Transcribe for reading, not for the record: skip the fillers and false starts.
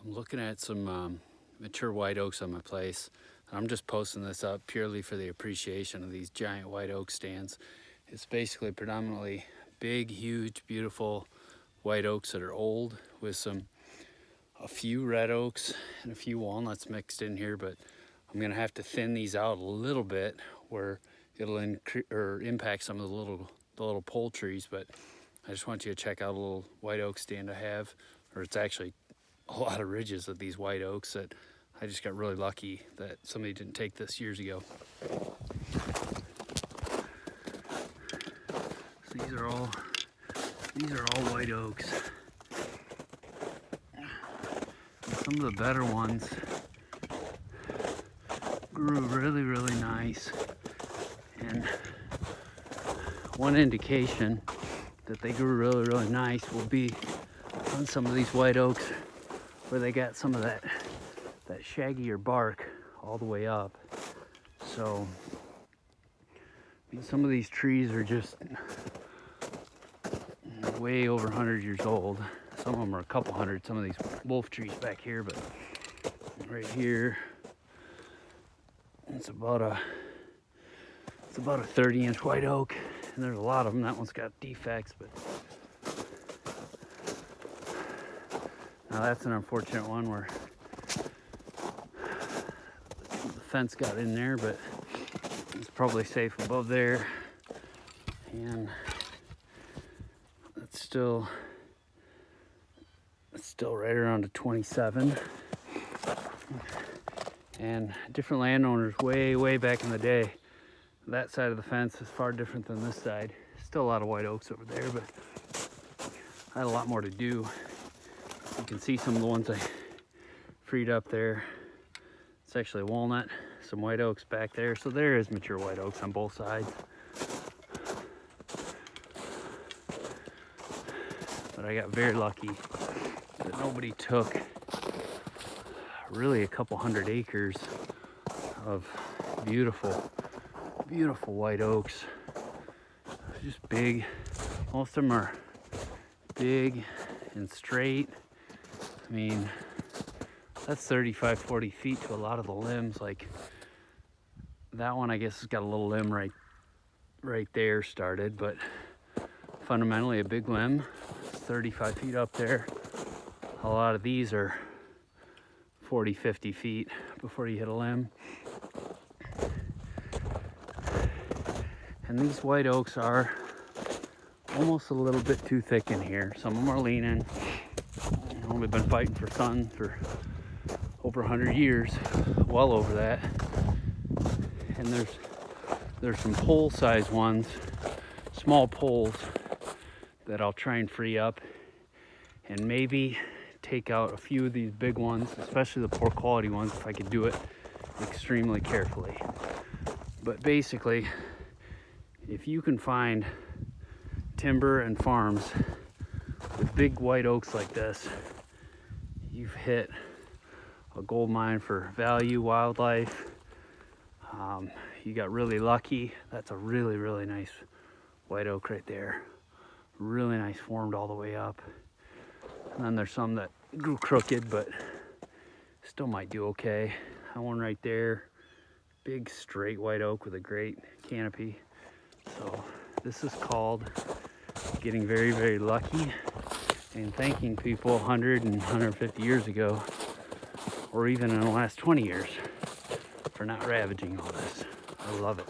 I'm looking at some mature white oaks on my place. I'm just posting this up purely for the appreciation of these giant white oak stands. It's basically predominantly big, huge, beautiful white oaks that are old with a few red oaks and a few walnuts mixed in here, but I'm gonna have to thin these out a little bit where it'll impact some of the little pole trees. But I just want you to check out a little white oak stand I have, or it's actually a lot of ridges of these white oaks that I just got really lucky that somebody didn't take this years ago. So these are all white oaks. And some of the better ones grew really nice. And one indication that they grew really nice will be on some of these white oaks where they got some of that shaggier bark all the way up. So I mean, some of these trees are just way over 100 years old. Some of them are a couple hundred. Some of these wolf trees back here, but right here, it's about a 30-inch white oak, and there's a lot of them. That one's got defects, but now that's an unfortunate one where the fence got in there, but it's probably safe above there. And it's still right around a 27. And different landowners way back in the day, that side of the fence is far different than this side. Still a lot of white oaks over there, but I had a lot more to do. You can see some of the ones I freed up there. It's actually a walnut, some white oaks back there. So there is mature white oaks on both sides. But I got very lucky that nobody took really a couple hundred acres of beautiful white oaks. Just big. Most of them are big and straight. I mean, that's 35-40 feet to a lot of the limbs. Like that one, I guess, has got a little limb right there started, but fundamentally a big limb. It's 35 feet up there. A lot of these are 40-50 feet before you hit a limb. And these white oaks are almost a little bit too thick in here. Some of them are leaning. You know, we've been fighting for sun for over 100 years, well over that. And there's some pole-sized ones, small poles, that I'll try and free up, and maybe take out a few of these big ones, especially the poor quality ones, if I could do it extremely carefully. But basically, if you can find timber and farms with big white oaks like this, you've hit a gold mine for value, wildlife. You got really lucky. That's a really nice white oak right there. Really nice, formed all the way up. And then there's some that grew crooked, but still might do okay. That one right there, big straight white oak with a great canopy. So this is called getting very lucky and thanking people 100 and 150 years ago, or even in the last 20 years, for not ravaging all this. I love it.